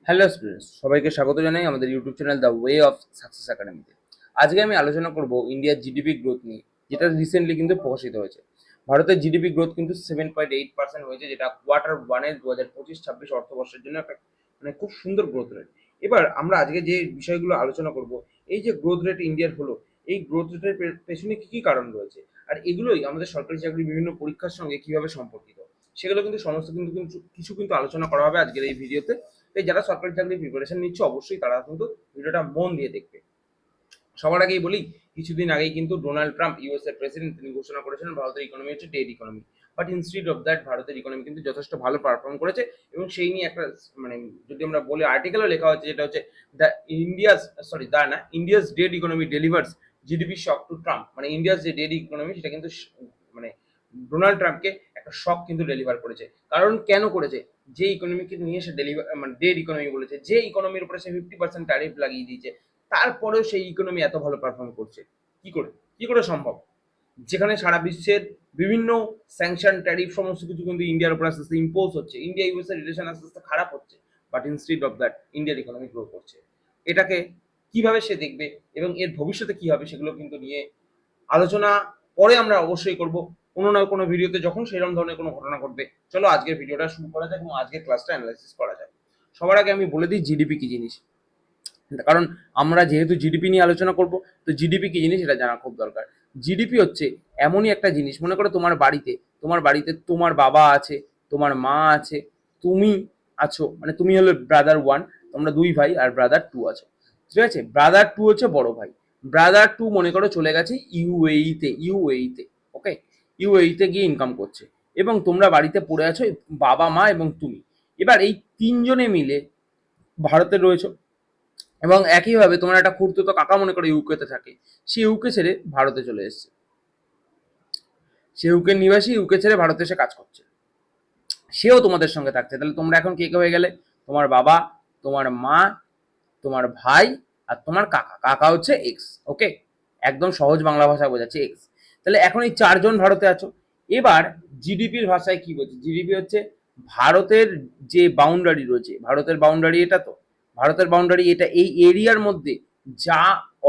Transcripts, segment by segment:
Hello students, সবাইকে স্বাগত জানাই আমাদের YouTube channel the way of success একাডেমিতে। আজকে আমি আলোচনা করব ইন্ডিয়ার জিডিপি গ্রোথ নিয়ে, যেটা রিসেন্টলি কিন্তু প্রকাশিত হয়েছে। ভারতের জিডিপি গ্রোথ কিন্তু 7.8% হয়েছে, যেটা কোয়ার্টার 1-এর 2025-26 অর্থবর্ষের জন্য একটা খুব সুন্দর গ্রোথ রেট। এবার আমরা আজকে যে বিষয়গুলো আলোচনা করব, এই যে গ্রোথ রেট ইন্ডিয়ার হলো, এই গ্রোথ রেটের পেছনে কি কি কারণ রয়েছে, আর এগুলোই আমাদের সরকারি চাকরির বিভিন্ন পরীক্ষার সঙ্গে কিভাবে সম্পর্কিত, সেগুলো কিন্তু সমস্ত কিছু কিন্তু আলোচনা করা হবে আজকের এই ভিডিওতে। তাই যারা সরকারি চাকরির প্রিপারেশন নিচ্ছে অবশ্যই তারা কিন্তু ভিডিওটা মন দিয়ে দেখবে। সবার আগেই বলি, কিছুদিন আগেই কিন্তু ডোনাল্ড ট্রাম্প ইউএস এর প্রেসিডেন্ট, তিনি ঘোষণা করেছেন ভারতের ইকোনমি হচ্ছে dead economy. But instead of that ভারতের ইকোনমি কিন্তু যথেষ্ট ভালো পারফর্ম করেছে, এবং সেই নিয়ে একটা মানে যদি আমরা বলি আর্টিকেলও লেখা হচ্ছে, যেটা হচ্ছে দ্য ইন্ডিয়াস সরি দা না India's dead economy delivers GDP shock to Trump. মানে ইন্ডিয়াস যে ডেড ইকোনমি সেটা কিন্তু মানে ডোনাল্ড ট্রাম্পকে একটা শক কিন্তু ডেলিভার করেছে। কারণ কেন করেছে? যে ইকোনমিকে নিয়ে সে ডেলিভার মানে ডেড ইকোনমি বলেছে, যে ইকোনমির উপরে সে 50% ট্যারিফ লাগিয়ে দিয়েছে, তারপরেও সেই ইকোনমি এত ভালো পারফর্ম করছে। কি করে কি করে সম্ভব? যেখানে সারা বিশ্বের বিভিন্ন স্যাংশন ট্যারিফ সমস্ত কিছু কিন্তু ইন্ডিয়ার উপর আস্তে আস্তে ইম্পোজ হচ্ছে, ইন্ডিয়া ইউএস এর রিলেশন আস্তে আস্তে খারাপ হচ্ছে, বাট ইনস্টিড অফ দ্যাট ইন্ডিয়ার ইকোনমি গ্রো করছে। এটাকে কিভাবে সে দেখবে এবং এর ভবিষ্যতে কি হবে সেগুলো কিন্তু নিয়ে আলোচনা পরে আমরা অবশ্যই করব কোনো না কোনো ভিডিওতে, যখন সেরকম ধরনের কোনো ঘটনা ঘটবে। চলো আজকের ভিডিওটা শুরু করা যাক এবং আজকের ক্লাসটা অ্যানালাইসিস করা যাক। সবার আগে আমি বলে দিই জিডিপি কি জিনিস, কারণ আমরা যেহেতু জিডিপি নিয়ে আলোচনা করব, তো জিডিপি কি জিনিস এটা জানা খুব দরকার। জিডিপি হচ্ছে এমনই একটা জিনিস, মনে করো তোমার বাড়িতে তোমার বাবা আছে, তোমার মা আছে, তুমি আছো, মানে তুমি হলো ব্রাদার 1, তোমরা 2 ভাই, আর ব্রাদার 2 আছো। ঠিক আছে, ব্রাদার 2 হচ্ছে বড় ভাই। ব্রাদার 2 মনে করো চলে গেছে ইউএইতে। ওকে, ইউএইতে গিয়ে ইনকাম করছে, এবং তোমরা বাড়িতে পড়ে আছো, বাবা মা এবং তুমি। এবার এই তিনজনে মিলে ভারতে রয়েছে, এবং একইভাবে তোমার একটা খুড়তুতো কাকা মনে করে ইউকেতে থাকে, সে ইউকে ছেড়ে ভারতে চলে এসেছে, সে ইউকের নিবাসী, ইউকে ছেড়ে ভারতে এসে কাজ করছে, সেও তোমাদের সঙ্গে থাকছে। তাহলে তোমরা এখন কে কে হয়ে গেলে? তোমার বাবা, তোমার মা, তোমার ভাই, আর তোমার কাকা। কাকা হচ্ছে এক্স। ওকে, একদম সহজ বাংলা ভাষা বোঝাচ্ছে এক্স। তাহলে এখন এই 4জন ভারতে আছো। এবার জিডিপির ভাষায় কি বলছে? জিডিপি হচ্ছে ভারতের যে বাউন্ডারি রয়েছে, ভারতের বাউন্ডারি এটা, তো ভারতের বাউন্ডারি এটা, এই এরিয়ার মধ্যে যা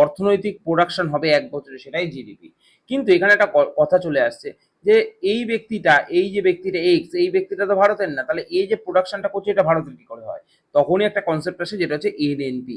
অর্থনৈতিক প্রোডাকশন হবে এক বছরে, সেটাই জিডিপি। কিন্তু এখানে একটা কথা চলে আসছে, যে এই যে ব্যক্তিটা এক্স, এই ব্যক্তিটা তো ভারতের না, তাহলে এই যে প্রোডাকশনটা করছে এটা ভারতের কি করে হয়? তখনই একটা কনসেপ্ট আসে, যেটা হচ্ছে এনএনপি।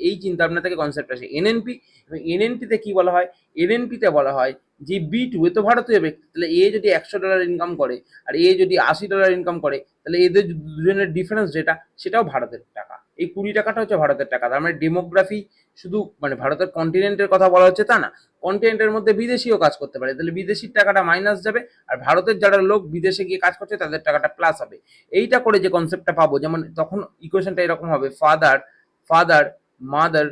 এই চিন্তা ভাবনা থেকে কনসেপ্ট আসে এনএনপি। এবং এনএনপিতে কি বলা হয়? এনএনপিতে বলা হয় যে বি2 এ তো ভারতীয় ব্যক্তি, তাহলে এ যদি $100 ইনকাম করে আর এ যদি $80 ইনকাম করে, তাহলে এদের দুজনের ডিফারেন্স যেটা, সেটাও ভারতের টাকা। এই 20 টাকাটা হচ্ছে ভারতের টাকা। তার মানে ডেমোগ্রাফি শুধু মানে ভারতের কন্টিনেন্টের কথা বলা হচ্ছে তা না, কন্টিনেন্টের মধ্যে বিদেশিও কাজ করতে পারে, তাহলে বিদেশির টাকাটা মাইনাস যাবে, আর ভারতের যারা লোক বিদেশে গিয়ে কাজ করছে তাদের টাকাটা প্লাস হবে। এইটা করে যে কনসেপ্টটা পাবো, যেমন তখন ইকুয়েশনটা এরকম হবে, ফাদার ফাদার মাদার,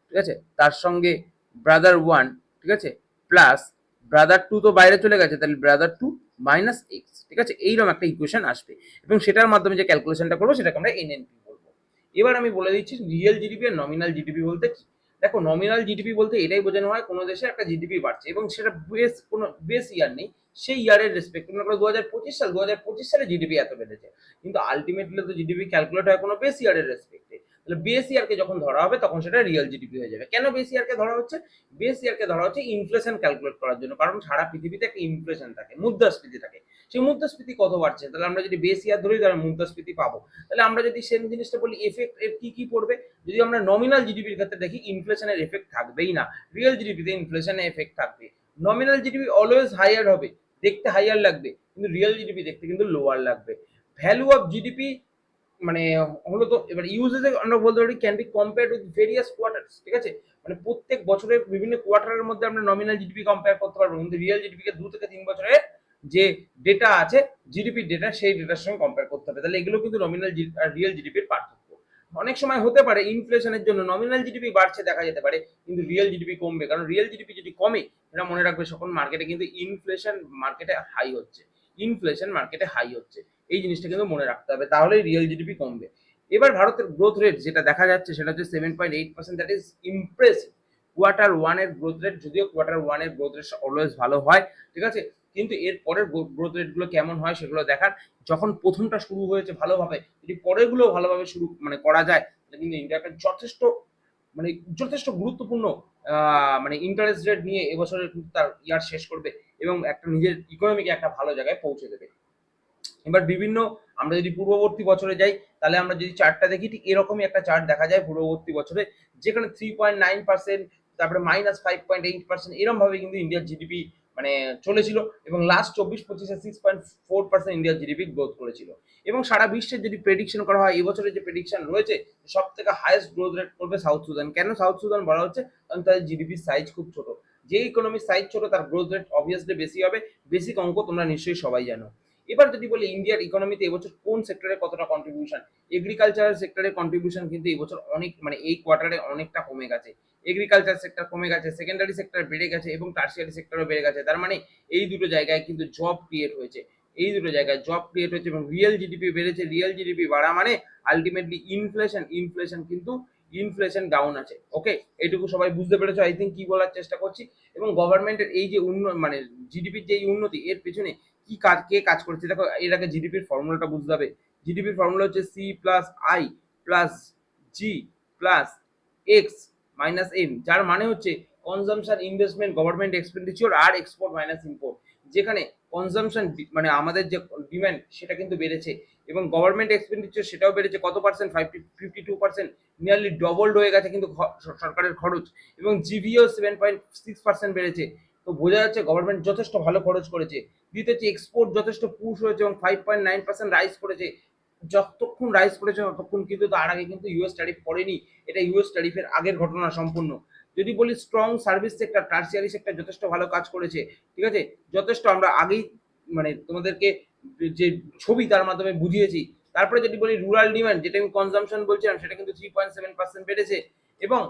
ঠিক আছে, তার সঙ্গে ব্রাদার 1, ঠিক আছে, প্লাস ব্রাদার 2 তো বাইরে চলে গেছে, তাহলে ব্রাদার 2 মাইনাস এক্স। ঠিক আছে, এইরকম একটা ইকুয়েশন আসবে, এবং সেটার মাধ্যমে যে ক্যালকুলেশনটা করবো সেটাকে আমরা এনএনপি বলবো। এবার আমি বলে দিচ্ছি রিয়েল জিডিপি আর নমিনাল জিডিপি বলতে কি। দেখো, নমিনাল জিডিপি বলতে এটাই বোঝানো হয় কোনো দেশে একটা জিডিপি বাড়ছে এবং সেটা কোনো বেস ইয়ার নেই, সেই ইয়ারের রেসপেক্ট। মনে করো 2025 সালে জিডিপি এত বেড়েছে, কিন্তু আলটিমেটলি তো জিডিপি ক্যালকুলেট হয় কোনো বেস ইয়ারের রেসপেক্টে। তাহলে বেস ইয়ারকে যখন ধরা হবে তখন সেটা রিয়েল জিডিপি হয়ে যাবে। কেন বেস ইয়ারকে ধরা হচ্ছে? বেস ইয়ারকে ধরা হচ্ছে ইনফ্লেশন ক্যালকুলেট করার জন্য, কারণ সারা পৃথিবীতে একটা ইনফ্লেশন থাকে, মুদ্রাস্ফীতি থাকে। সেই মুদ্রাস্ফীতি কত বাড়ছে, তাহলে আমরা যদি বেস ইয়ার ধরি তাহলে মুদ্রাস্ফীতি পাবো। তাহলে আমরা যদি সেম জিনিসটা বলি এফেক্ট এর কি কি পড়বে, যদি আমরা নমিনাল জিডিপির ক্ষেত্রে দেখি, ইনফ্লেশনের এফেক্ট থাকবেই না। রিয়েল জিডিপিতে ইনফ্লেশনের এফেক্ট থাকবে। নমিনাল জিডিপি অলওয়েজ হাইয়ার হবে, দেখতে হাইয়ার লাগবে, কিন্তু রিয়েল জিডিপি দেখতে কিন্তু লোয়ার লাগবে। ভ্যালু অফ জিডিপি মানে হলো, তো এবার ইউজেস আমরা বলতে পারি can be compared with various quarters. ঠিক আছে, মানে প্রত্যেক বছরের বিভিন্ন কোয়ার্টারের মধ্যে আমরা নমিনাল জিডিপি কম্পেয়ার করতে পারবো, কিন্তু রিয়েল জিডিপি কে 2 থেকে 3 বছরের যে ডেটা আছে, জিডিপির ডেটা, সেই ডেটার সঙ্গে কম্পেয়ার করতে হবে। তাহলে এগুলো কিন্তু নমিনাল আর রিয়েল জিডিপির পার্থক্য। অনেক সময় হতে পারে ইনফ্লেশনের জন্য নমিনাল জিডিপি বাড়ছে দেখা যেতে পারে, কিন্তু রিয়েল জিডিপি কমবে, কারণ রিয়েল জিডিপি যদি কমে, এটা মনে রাখবে সকল মার্কেটে কিন্তু ইনফ্লেশন মার্কেটে হাই হচ্ছে, ইনফ্লেশন মার্কেটে হাই হচ্ছে। এই জিনিসটা কিন্তু মনে রাখতে হবে, তাহলেই রিয়েল জিডিপি কমবে। এবার ভারতের গ্রোথ রেট যেটা দেখা যাচ্ছে সেটা হচ্ছে 7.8%, দ্যাট ইজ ইমপ্রেসিভ। কোয়ার্টার 1 এর গ্রোথ রেট, যদিও কোয়ার্টার 1 এর গ্রোথ রেট অলওয়েজ ভালো হয়, ঠিক আছে, কিন্তু এর পরের গ্রোথ রেটগুলো কেমন হয় সেগুলো দেখার। যখন প্রথমটা শুরু হয়েছে ভালোভাবে, যদি পরেরগুলো ভালোভাবে শুরু করা যায়, তাহলে কিন্তু ইন্ডিয়া একটা যথেষ্ট গুরুত্বপূর্ণ মানে ইন্টারেস্ট রেট নিয়ে এবছরের কিন্তু তার ইয়ার শেষ করবে এবং একটা নিজের ইকোনমিকে একটা ভালো জায়গায় পৌঁছে দেবে। এবার আমরা যদি পূর্ববর্তী বছরে যাই, তাহলে আমরা যদি চার্টটা দেখি, ঠিক এরকমই একটা চার্ট দেখা যায় পূর্ববর্তী বছরে, যেখানে 3.9%, তারপরে -5.8%, এরকম ভাবে কিন্তু ইন্ডিয়ার জিডিপি মানে চলেছিল এবং লাস্ট 24-25-এ 6.4% ইন্ডিয়ার জিডিপি গ্রোথ করেছিল। এবং সারা বিশ্বের যদি প্রেডিকশন করা হয়, এবছরে যে প্রেডিকশন রয়েছে, সব থেকে হাইয়েস্ট গ্রোথ রেট করবে সাউথ সুদান। কেন সাউথ সুদান বলা হচ্ছে? কারণ তাদের জিডিপির সাইজ খুব ছোট। যে ইকোনমির সাইজ ছোট, তার গ্রোথ রেট অবভিয়াসলি বেশি হবে। বেসিক অঙ্ক তোমরা নিশ্চয়ই সবাই জানো। এবার যদি বলি ইন্ডিয়ার ইকোনমিতে এবছর কোন সেক্টরে কতটা কন্ট্রিবিউশন, এগ্রিকালচারাল সেক্টরের কন্ট্রিবিউশন কিন্তু এবছর অনেক মানে এই কোয়ার্টারে অনেকটা কমে গেছে। এগ্রিকালচার সেক্টর কমে গেছে, সেকেন্ডারি সেক্টর বেড়ে গেছে এবং টার্সিয়ারি সেক্টরও বেড়ে গেছে। তার মানে এই দুটো জায়গায় কিন্তু জব ক্রিয়েট হয়েছে। এই দুটো জায়গায় জব ক্রিয়েট হয়েছে এবং রিয়েল জিডিপি বেড়েছে। রিয়েল জিডিপি বাড়া মানে আলটিমেটলি ইনফ্লেশন কিন্তু ইনফ্লেশন ডাউন আছে। ওকে, এইটুকু সবাই বুঝতে পেরেছো আই থিঙ্ক কি বলার চেষ্টা করছি। এবং গভর্নমেন্টের এই যে মানে জিডিপির যে উন্নতি, এর পেছনে কে কাজ করছে? দেখো, এর আগে জিডিপির ফর্মুলাটা বুঝতে হবে। জিডিপির ফর্মুলা হচ্ছে C plus I plus G plus X minus M, যার মানে হচ্ছে কনজামশন, ইনভেস্টমেন্ট, গভর্নমেন্ট এক্সপেন্ডিচার আর এক্সপোর্ট মাইনাস ইম্পোর্ট। যেখানে কনজামশন মানে আমাদের যে ডিমান্ড, সেটা কিন্তু বেড়েছে এবং গভর্নমেন্ট এক্সপেন্ডিচার সেটাও বেড়েছে। কত পার্সেন্ট? 52%, নিয়ারলি ডবলড হয়ে গেছে কিন্তু সরকারের খরচ। এবং জিভিও 7.6% বেড়েছে। তো বোঝা যাচ্ছে গভর্নমেন্ট যথেষ্ট ভালো খরচ করেছে। দ্বিতীয় হচ্ছে এক্সপোর্ট যথেষ্ট পুশ হয়েছে এবং 5.9% রাইজ করেছে। যতক্ষণ রাইজ করেছে ততক্ষণ কিন্তু, তার আগে কিন্তু ইউএস ট্যারিফ পড়েনি। এটা ইউএস ট্যারিফের আগের ঘটনা সম্পূর্ণ। যদি বলি strong service sector, tertiary sector যথেষ্ট ভালো কাজ করেছে। ঠিক আছে, যথেষ্ট আমরা আগেই মানে তোমাদেরকে যে ছবি তার মাধ্যমে বুঝিয়েছি। তারপরে যদি বলি রুরাল ডিমান্ড, যেটা আমি কনজাম্পশন বলছিলাম, সেটা কিন্তু 3.7% বেড়েছে। এবং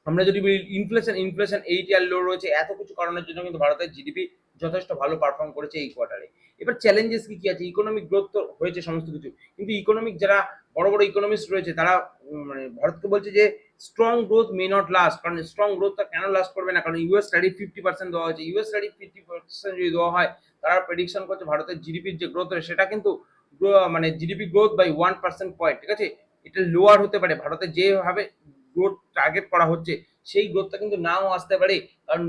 আমরা যদি বলি ইনফ্লেশন 8 ইয়ার লো রয়েছে। এত কিছু কারণের জন্য কিন্তু ভারতের জিডিপি যথেষ্ট ভালো পারফর্ম করেছে এই কোয়ার্টারে। এবার চ্যালেঞ্জেস কি কি আছে? ইকোনমিক গ্রোথ তো হয়েছে সমস্ত কিছু, কিন্তু ইকোনমিক যারা বড় বড় ইকোনমিস্ট রয়েছে, তারা মানে ভারতকে বলছে যে strong growth may not last. কারণ স্ট্রং গ্রোথটা কেন লাস্ট করবে না? কারণ ইউএস ট্যারিফ 50% দেওয়া হয়েছে। ইউএস ট্যারিফ 50% যদি দেওয়া হয়, তারা প্রেডিকশন করছে ভারতের জিডিপির যে গ্রোথ রয়েছে, সেটা কিন্তু মানে জিডিপি গ্রোথ বাই 1% পয়েন্ট। ঠিক আছে, এটা লোয়ার হতে পারে। ভারতের যেভাবে গ্রোথ টার্গেট করা হচ্ছে, সেই গ্রোথটা কিন্তু নাও আসতে পারে। কারণ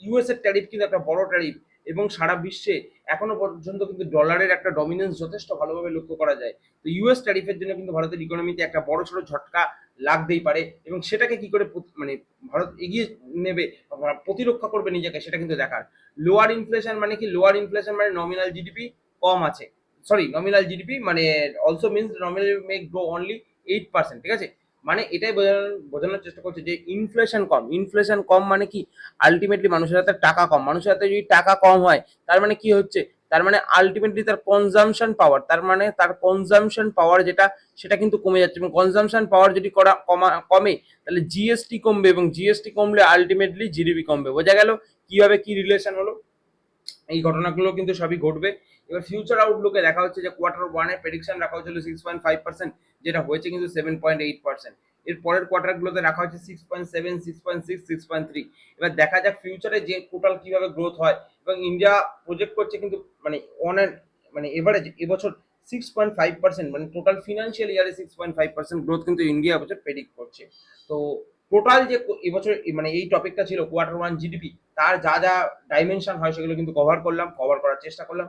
ইউএস এর ট্যারিফ কিন্তু একটা বড় ট্যারিফ এবং সারা বিশ্বে এখনো পর্যন্ত কিন্তু ডলারের একটা ডমিনেন্স যথেষ্ট ভালোভাবে লক্ষ্য করা যায়। তো ইউএস ট্যারিফের জন্য কিন্তু ভারতের ইকোনমিতে একটা বড় সড়ো ঝটকা লাগতেই পারে এবং সেটাকে কি করে মানে ভারত এগিয়ে নেবে, প্রতিরক্ষা করবে নিজেকে, সেটা কিন্তু দেখার। লোয়ার ইনফ্লেশন মানে কি? লোয়ার ইনফ্লেশন মানে নমিনাল জিডিপি কম আছে। নমিনাল জিডিপি মানে অলসো মিনস নমিনাল মে গ্রো অনলি 8%। ঠিক আছে, মানে এটাই বোঝানোর চেষ্টা করছে যে ইনফ্লেশন কম মানে কি? আলটিমেটলি মানুষের হাতে টাকা কম। মানুষের হাতে যদি টাকা কম হয়, তার মানে কি হচ্ছে? তার মানে আলটিমেটলি তার কনজামশন পাওয়ার যেটা, সেটা কিন্তু কমে যাচ্ছে। এবং কনজামশন পাওয়ার যদি কমে, তাহলে জিএসটি কমবে এবং জিএসটি কমলে আলটিমেটলি জিডিপি কমবে। বোঝা গেল কিভাবে কি রিলেশন হলো? এই ঘটনাগুলো কিন্তু সবই ঘটবে। এবার ফিউচার আউটলুকে দেখা হচ্ছে যে কোয়ার্টার ওয়ানের প্রেডিকশন রাখা হয়েছিল 6.5%, যেটা হয়েছে কিন্তু 7.8%। এর পরের কোয়ার্টারগুলোতে রাখা হয়েছে 6.7, 6.6, 6.3। এবার দেখা যাক ফিউচারে যে টোটাল কিভাবে গ্রোথ হয়। এবং ইন্ডিয়া প্রজেক্ট করছে কিন্তু মানে মানে এভারেজ এবছর 6.5%, মানে টোটাল ফিনান্সিয়াল ইয়ারে 6.5% গ্রোথ কিন্তু ইন্ডিয়া এবছর প্রেডিক্ট করছে। তো টোটাল যে এবছর মানে এই টপিকটা ছিল কোয়ার্টার ওয়ান জিডিপি, তার যা যা ডাইমেনশন হয় সেগুলো কিন্তু কভার করার চেষ্টা করলাম।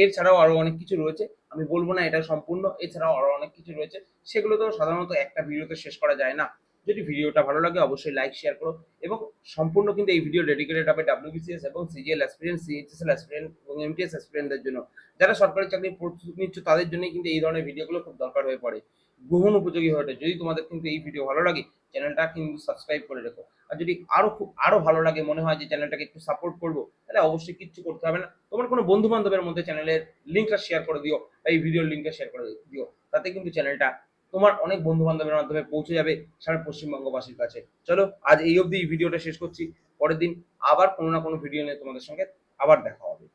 এর ছাড়াও আরো অনেক কিছু রয়েছে, আমি বলবো না এটা সম্পূর্ণ। এছাড়াও আরো অনেক কিছু রয়েছে, সেগুলো তো সাধারণত একটা ভিডিওতে শেষ করা যায় না। যদি ভিডিওটা ভালো লাগে অবশ্যই লাইক শেয়ার করো। এবং সম্পূর্ণ কিন্তু এই ভিডিও ডেডিকেটেড হবে ডাব্লিউবিসিএস এবং সিজিএল অ্যাসপিরেন্ট, সিএইচএসএল অ্যাসপিরেন্ট এবং এমটিএস অ্যাসপিরেন্টদের জন্য। যারা সরকারি চাকরির প্রস্তুতি নিচ্ছ, তাদের জন্য কিন্তু এই ধরনের ভিডিওগুলো খুব দরকার হয়ে পড়ে, গ্রহণ উপযোগী হয়ে ওঠে। যদি তোমাদের কিন্তু এই ভিডিও ভালো লাগে, চ্যানেলটা কিন্তু সাবস্ক্রাইব করে রেখো। আর যদি আরো ভালো লাগে, মনে হয় যে চ্যানেলটাকে একটু সাপোর্ট করবো, তাহলে অবশ্যই কিচ্ছু করতে হবে না, তোমার কোনো বন্ধু বান্ধবের মধ্যে চ্যানেলের লিঙ্কটা শেয়ার করে দিও, এই ভিডিওর লিঙ্কটা শেয়ার করে দিও। তাতে কিন্তু চ্যানেলটা তোমার অনেক বন্ধু বান্ধবের মাধ্যমে পৌঁছে যাবে সারা পশ্চিমবঙ্গবাসীর কাছে। চলো, আজ এই অবধি এই ভিডিওটা শেষ করছি। পরের দিন আবার কোনো না কোনো ভিডিও নিয়ে তোমাদের সঙ্গে আবার দেখা হবে।